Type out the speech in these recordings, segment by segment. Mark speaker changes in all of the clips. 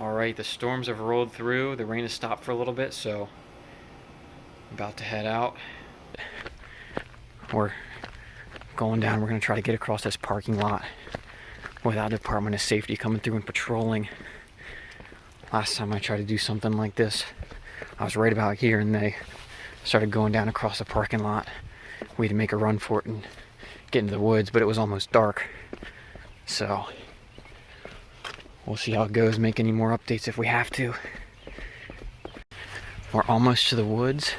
Speaker 1: Alright, the storms have rolled through. The rain has stopped for a little bit, so I'm about to head out. We're going down. We're going to try to get across this parking lot without the Department of Safety coming through and patrolling. Last time I tried to do something like this, I was right about here and they started going down across the parking lot. We had to make a run for it and get into the woods, but it was almost dark. So we'll see how it goes, make any more updates if we have to. We're almost to the woods.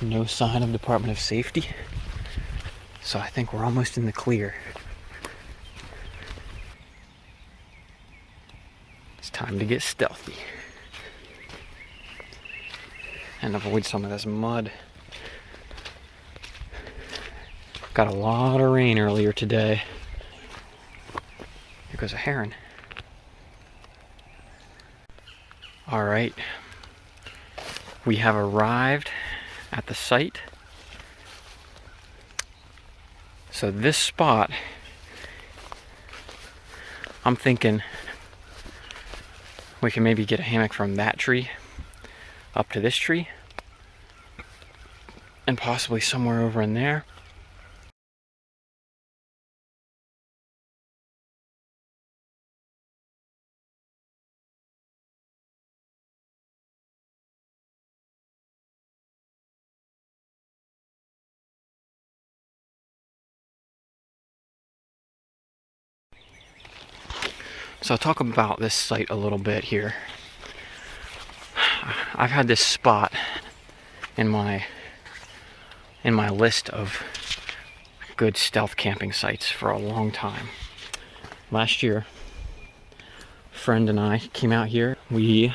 Speaker 1: No sign of Department of Safety. So I think we're almost in the clear. It's time to get stealthy and avoid some of this mud. Got a lot of rain earlier today. Here goes a heron. All right, we have arrived at the site. So this spot, I'm thinking we can maybe get a hammock from that tree up to this tree and possibly somewhere over in there. So I'll talk about this site a little bit here. I've had this spot in my list of good stealth camping sites for a long time. Last year, a friend and I came out here. We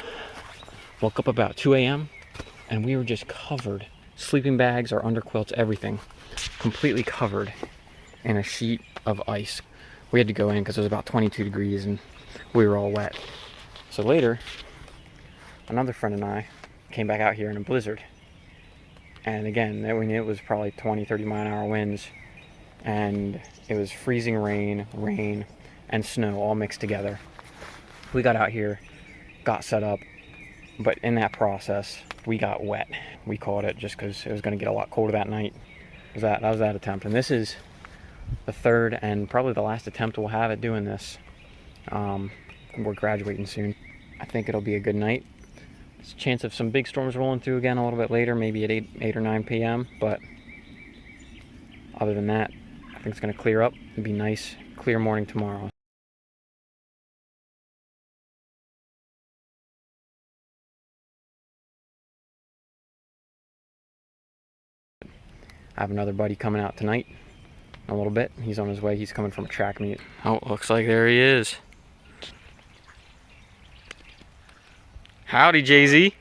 Speaker 1: woke up about 2 a.m. and we were just covered. Sleeping bags, our underquilts, everything, completely covered in a sheet of ice. We had to go in because it was about 22 degrees and we were all wet. So later, another friend and I came back out here in a blizzard. And again, it was probably 20, 30 mile an hour winds. And it was freezing rain, and snow all mixed together. We got out here, got set up, but in that process, we got wet. We caught it just because it was going to get a lot colder that night. That was that attempt. And this is the third and probably the last attempt we'll have at doing this. We're graduating soon. I think it'll be a good night. There's a chance of some big storms rolling through again a little bit later, maybe at 8 or 9 p.m. But other than that, I think it's going to clear up. It'll be nice, clear morning tomorrow. I have another buddy coming out tonight in a little bit. He's on his way. He's coming from a track meet. Oh, looks like there he is. Howdy, Jay-Z.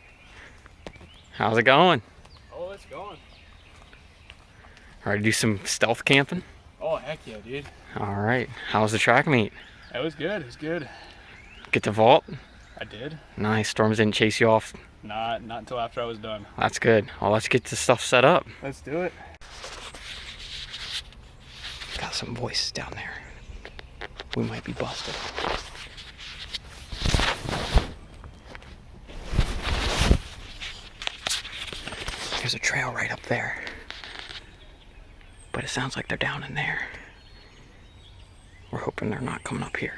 Speaker 1: How's it going?
Speaker 2: Oh, it's going.
Speaker 1: Ready to do some stealth camping?
Speaker 2: Oh, heck yeah, dude.
Speaker 1: All right. How was the track meet?
Speaker 2: It was good. It was good.
Speaker 1: Get to vault?
Speaker 2: I did.
Speaker 1: Nice. Storms didn't chase you off?
Speaker 2: Not until after I was done.
Speaker 1: That's good. Well, let's get this stuff set up.
Speaker 2: Let's do it.
Speaker 1: Got some voices down there. We might be busted. There's a trail right up there. But it sounds like they're down in there. We're hoping they're not coming up here.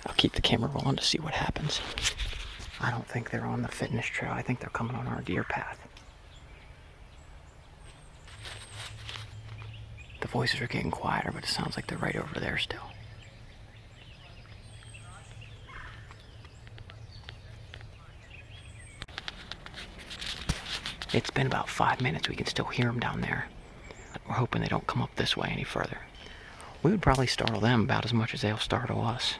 Speaker 1: I'll keep the camera rolling to see what happens. I don't think they're on the fitness trail. I think they're coming on our deer path. The voices are getting quieter, but it sounds like they're right over there still. It's been about 5 minutes. We can still hear them down there. We're hoping they don't come up this way any further. We would probably startle them about as much as they'll startle us.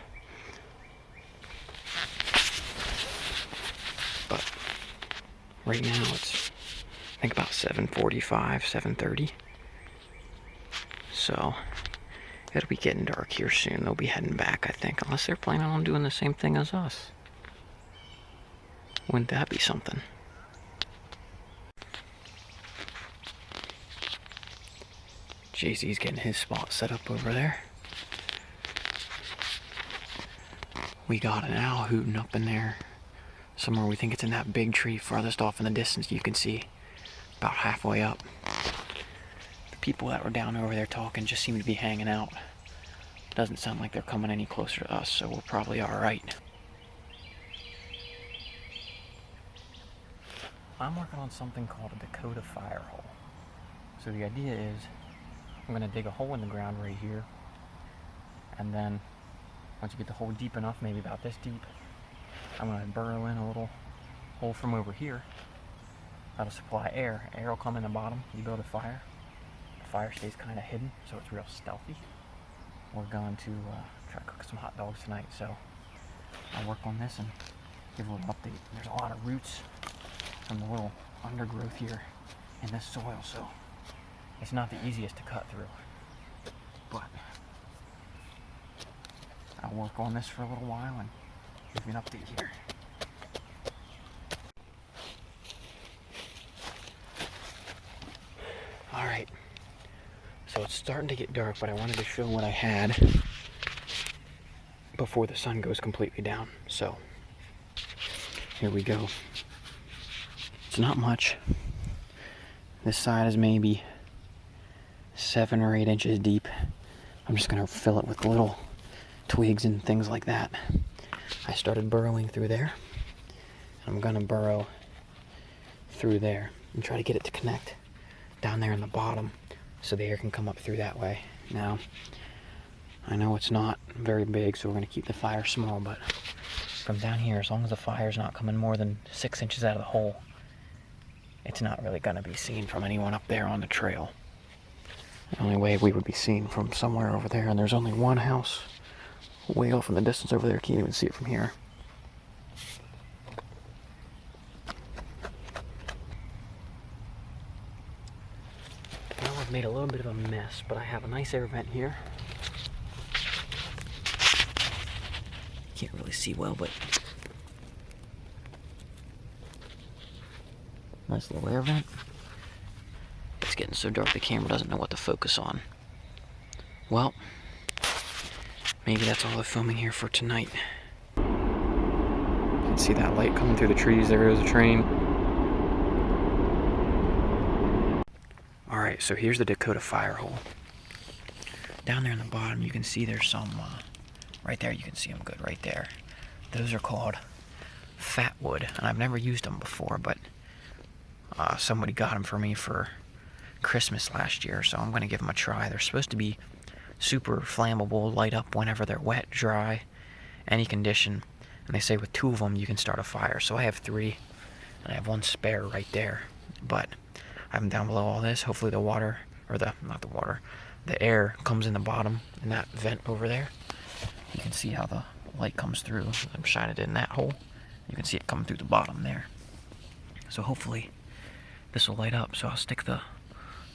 Speaker 1: But right now it's, I think, about 7:45, 7:30. So it'll be getting dark here soon. They'll be heading back, I think, unless they're planning on doing the same thing as us. Wouldn't that be something? Jay-Z's getting his spot set up over there. We got an owl hooting up in there. Somewhere we think it's in that big tree farthest off in the distance. You can see about halfway up. The people that were down over there talking just seem to be hanging out. Doesn't sound like they're coming any closer to us, so we're probably alright. I'm working on something called a Dakota fire hole. So the idea is I'm going to dig a hole in the ground right here, and then once you get the hole deep enough, maybe about this deep, I'm going to burrow in a little hole from over here. That'll supply air. Air will come in the bottom. You build a fire. The fire stays kind of hidden, so it's real stealthy. We're going to try to cook some hot dogs tonight, so I'll work on this and give a little update. There's a lot of roots from the little undergrowth here in this soil, so it's not the easiest to cut through. But I'll work on this for a little while and give you an update here. Alright, so it's starting to get dark, but I wanted to show what I had before the sun goes completely down. So here we go. It's not much. This side is maybe 7 or 8 inches deep. I'm just going to fill it with little twigs and things like that. I started burrowing through there. I'm going to burrow through there and try to get it to connect down there in the bottom so the air can come up through that way. Now, I know it's not very big, so we're going to keep the fire small, but from down here, as long as the fire's not coming more than 6 inches out of the hole, it's not really going to be seen from anyone up there on the trail. The only way we would be seen from somewhere over there, and there's only one house way off in the distance over there. Can't even see it from here. Well, I've made a little bit of a mess, but I have a nice air vent here. Can't really see well, but nice little air vent. It's getting so dark the camera doesn't know what to focus on. Well, maybe that's all the filming here for tonight. You can see that light coming through the trees. There goes a train. Alright, so here's the Dakota fire hole. Down there in the bottom you can see there's some, right there you can see them good, right there. Those are called fat wood, and I've never used them before, but somebody got them for me for Christmas last year, so I'm going to give them a try. They're supposed to be super flammable, light up whenever they're wet, dry, any condition, and they say with 2 of them you can start a fire. So I have 3, and I have 1 spare right there, but I have them down below all this. Hopefully the water, or the air comes in the bottom in that vent over there. You can see how the light comes through. I'm shining it in that hole. You can see it coming through the bottom there. So hopefully this will light up. So I'll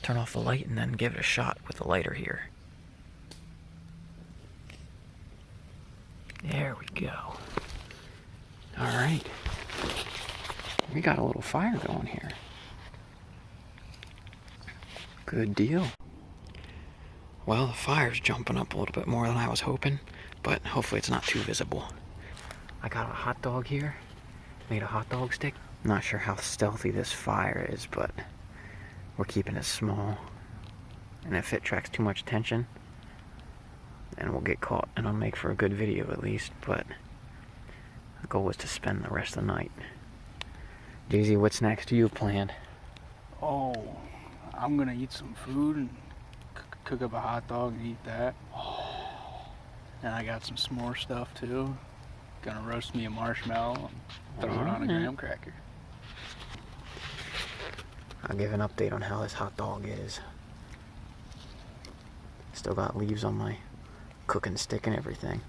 Speaker 1: turn off the light and then give it a shot with the lighter here. There we go. Alright. We got a little fire going here. Good deal. Well, the fire's jumping up a little bit more than I was hoping, but hopefully it's not too visible. I got a hot dog here. Made a hot dog stick. Not sure how stealthy this fire is, but we're keeping it small. And if it attracts too much attention, then we'll get caught, and it'll make for a good video at least, but the goal is to spend the rest of the night. Daisy, what's next? You have planned?
Speaker 2: Oh, I'm gonna eat some food and cook up a hot dog and eat that. And I got some s'more stuff too. Gonna roast me a marshmallow and throw it on a graham cracker.
Speaker 1: I'll give an update on how this hot dog is. Still got leaves on my cooking stick and everything.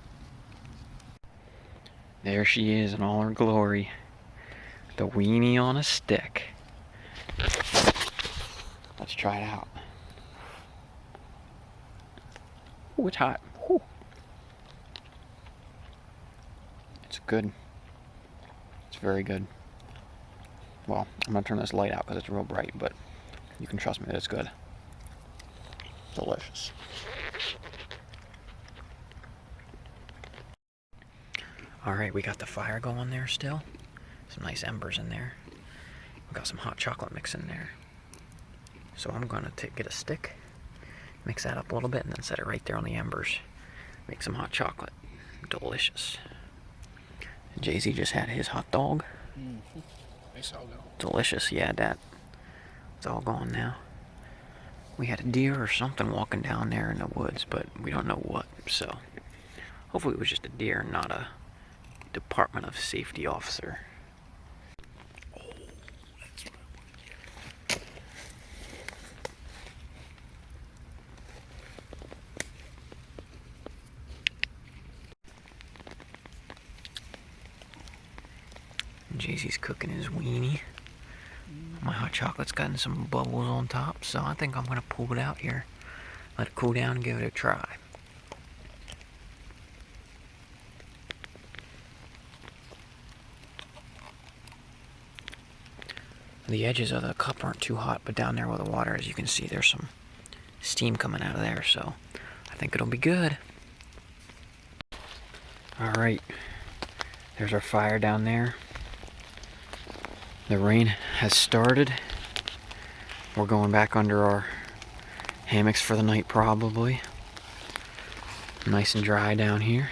Speaker 1: There she is in all her glory. The weenie on a stick. Let's try it out. Ooh, it's hot. Ooh. It's good. It's very good. Well, I'm gonna turn this light out because it's real bright, but you can trust me that it's good. Delicious. Alright, we got the fire going there still. Some nice embers in there. We got some hot chocolate mix in there. So I'm gonna get a stick, mix that up a little bit, and then set it right there on the embers. Make some hot chocolate. Delicious. Jay-Z just had his hot dog.
Speaker 2: It's all go.
Speaker 1: Delicious, yeah, that. It's all gone now. We had a deer or something walking down there in the woods, but we don't know what, so hopefully it was just a deer, not a Department of Safety officer. Oh, that's what I wanted. Jay-Z's cooking his weenie. My hot chocolate's gotten some bubbles on top, so I think I'm gonna pull it out here. Let it cool down and give it a try. The edges of the cup aren't too hot, but down there where the water is, you can see there's some steam coming out of there, so I think it'll be good. Alright, there's our fire down there. The rain has started. We're going back under our hammocks for the night probably. Nice and dry down here.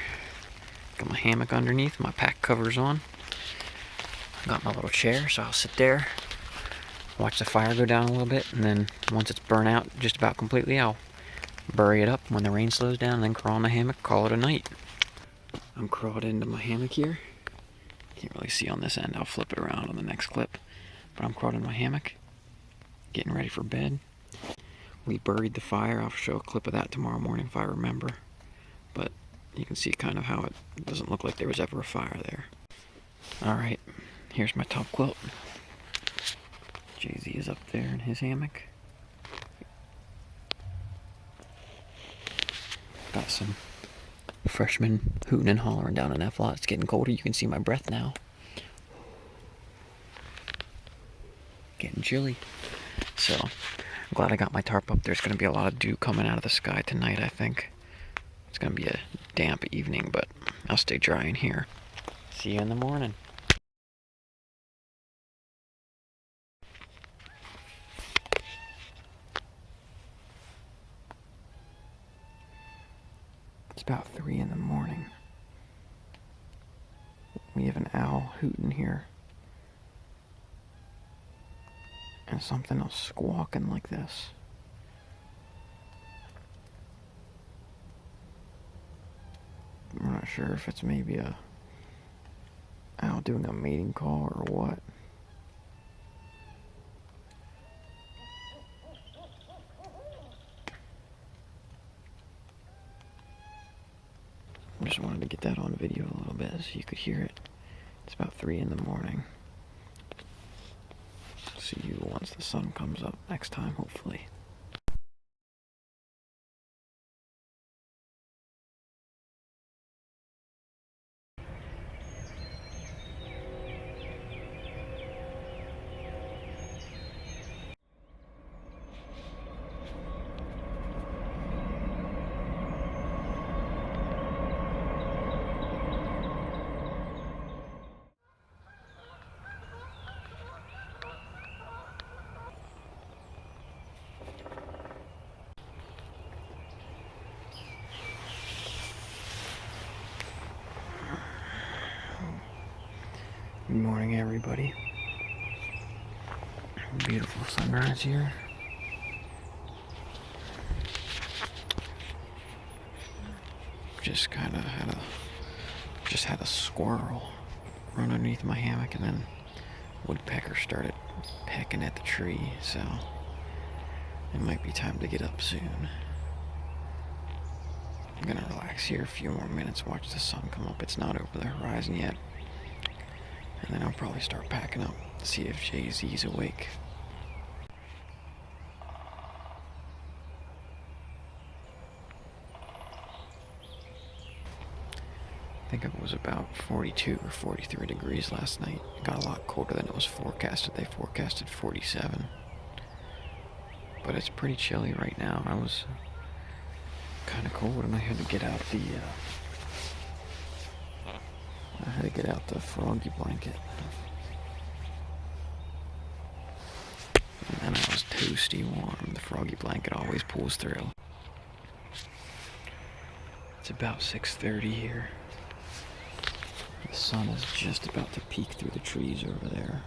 Speaker 1: Got my hammock underneath, my pack covers on. Got my little chair, so I'll sit there, watch the fire go down a little bit, and then once it's burnt out just about completely, I'll bury it up when the rain slows down, and then crawl in the hammock, call it a night. I'm crawled into my hammock here. Can't really see on this end. I'll flip it around on the next clip. But I'm crawled in my hammock, getting ready for bed. We buried the fire. I'll show a clip of that tomorrow morning if I remember. But you can see kind of how it doesn't look like there was ever a fire there. Alright, here's my top quilt. Jay-Z is up there in his hammock. Got some freshmen hooting and hollering down in F-lot. It's getting colder. You can see my breath now. Getting chilly. So, I'm glad I got my tarp up. There's going to be a lot of dew coming out of the sky tonight, I think. It's going to be a damp evening, but I'll stay dry in here. See you in the morning. It's about 3 in the morning. We have an owl hooting here. And something else squawking like this. I'm not sure if it's maybe a owl doing a mating call or what. I just wanted to get that on video a little bit so you could hear it. It's about 3 in the morning. See you once the sun comes up next time, hopefully. Good morning, everybody. Beautiful sunrise here. Just kind of had a squirrel run underneath my hammock, and then woodpecker started pecking at the tree, so it might be time to get up soon. I'm gonna relax here a few more minutes, watch the sun come up. It's not over the horizon yet. And then I'll probably start packing up to see if Jay-Z's awake. I think it was about 42 or 43 degrees last night. It got a lot colder than it was forecasted. They forecasted 47. But it's pretty chilly right now. I was kind of cold and I had to get out the I had to get out the froggy blanket. And then I was toasty warm. The froggy blanket always pulls through. It's about 6:30 here. The sun is just about to peek through the trees over there.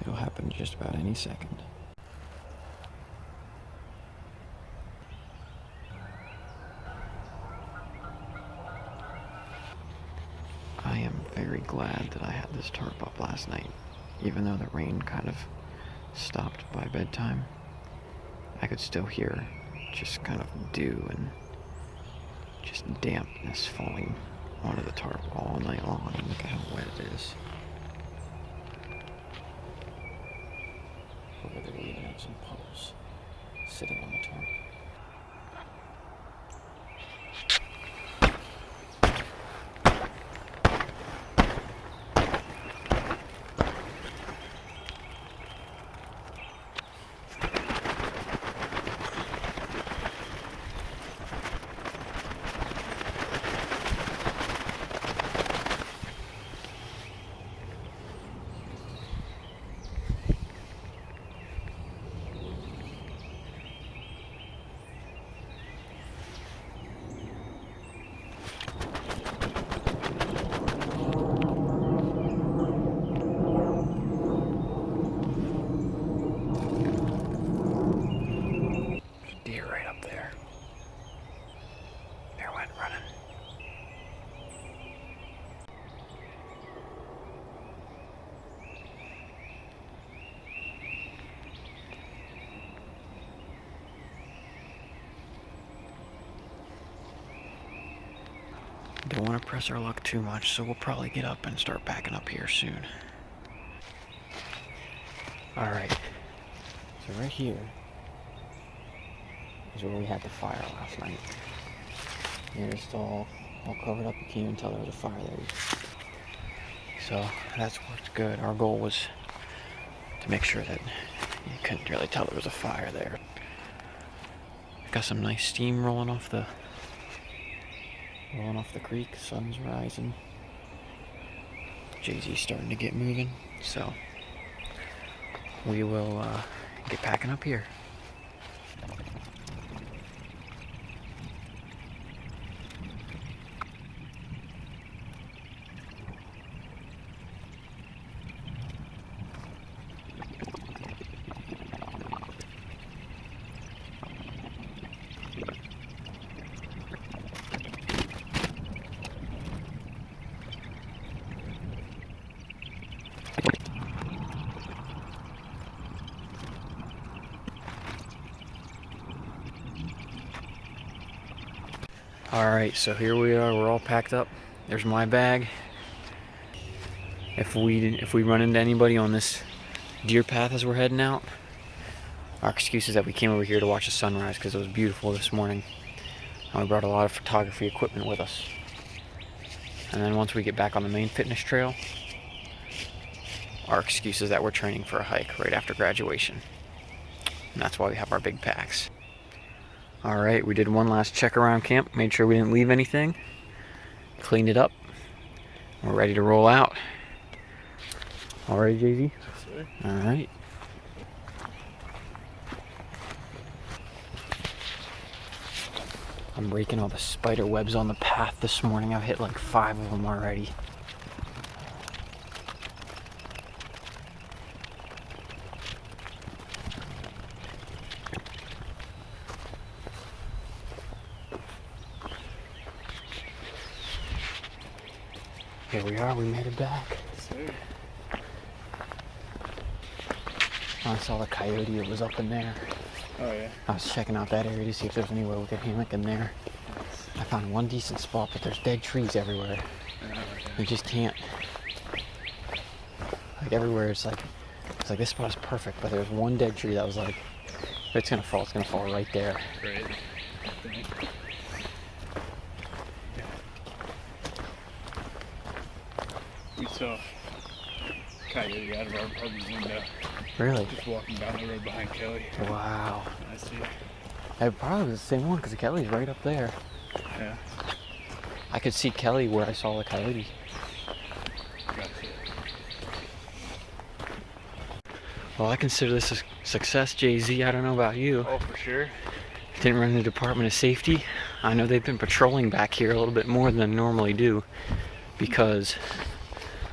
Speaker 1: It'll happen just about any second. I am very glad that I had this tarp up last night. Even though the rain kind of stopped by bedtime, I could still hear just kind of dew and just dampness falling onto the tarp all night long. And look at how wet it is. Over there we even have some puddles sitting on the tarp. Don't want to press our luck too much, so we'll probably get up and start backing up here soon. Alright, so right here is where we had the fire last night. It's all covered up, you can't even tell there was a fire there. So that's worked good. Our goal was to make sure that you couldn't really tell there was a fire there. Got some nice steam rolling off the creek. Sun's rising. Jay-Z's starting to get moving, so we will get packing up here. Alright, so here we are, we're all packed up. There's my bag. If we run into anybody on this deer path as we're heading out, our excuse is that we came over here to watch the sunrise because it was beautiful this morning. And we brought a lot of photography equipment with us. And then once we get back on the main fitness trail, our excuse is that we're training for a hike right after graduation. And that's why we have our big packs. Alright, we did one last check around camp, made sure we didn't leave anything, cleaned it up, we're ready to roll out. Alright, Jay-Z?
Speaker 2: Yes, sir.
Speaker 1: Alright. I'm raking all the spider webs on the path this morning. I've hit like 5 of them already. Here we are, we made it back.
Speaker 2: Yes, sir.
Speaker 1: I saw the coyote, it was up in there.
Speaker 2: Oh yeah.
Speaker 1: I was checking out that area to see if there's anywhere we could hammock in there.
Speaker 2: Nice.
Speaker 1: I found one decent spot, but there's dead trees everywhere. You just can't. Like everywhere, it's like this spot is perfect, but there's one dead tree that was like, if it's gonna fall right there.
Speaker 2: Great. We saw coyote out of our apartment window.
Speaker 1: Really?
Speaker 2: Just walking down the road behind Kelly.
Speaker 1: Wow.
Speaker 2: I see.
Speaker 1: It probably was the same one because Kelly's right up there.
Speaker 2: Yeah.
Speaker 1: I could see Kelly where I saw the coyote. Well, I consider this a success, Jay-Z. I don't know about you.
Speaker 2: Oh, for sure.
Speaker 1: Didn't run the Department of Safety. I know they've been patrolling back here a little bit more than they normally do, because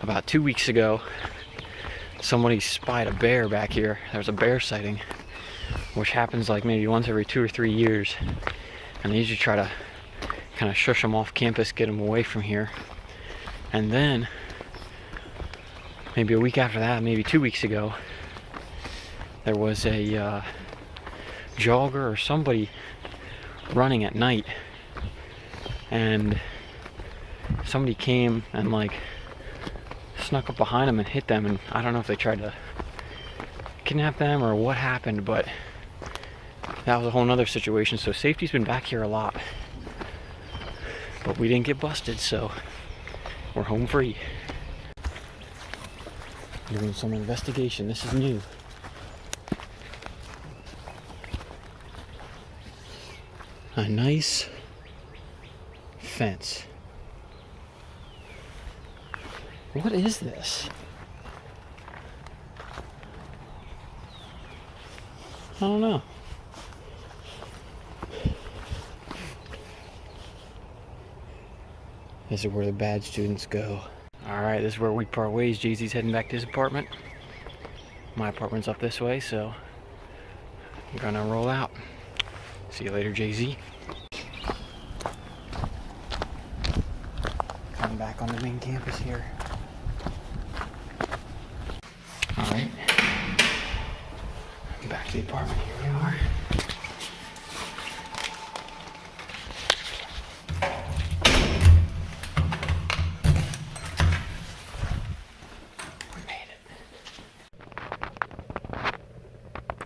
Speaker 1: about 2 weeks ago, somebody spied a bear back here. There was a bear sighting, which happens like maybe once every 2 or 3 years. And they usually try to kind of shush them off campus, get them away from here. And then, maybe a week after that, maybe 2 weeks ago, there was a jogger or somebody running at night, and somebody came and like snuck up behind them and hit them, and I don't know if they tried to kidnap them or what happened, but that was a whole nother situation. So safety's been back here a lot, but we didn't get busted, so we're home free. Doing some investigation. This is new. A nice fence. What is this? I don't know. This is where the bad students go. Alright, this is where we part ways. Jay-Z's heading back to his apartment. My apartment's up this way, so I'm gonna roll out. See you later, Jay-Z. Coming back on the main campus here. Alright. Back to the apartment. Here we are. We made it.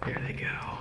Speaker 1: There they go.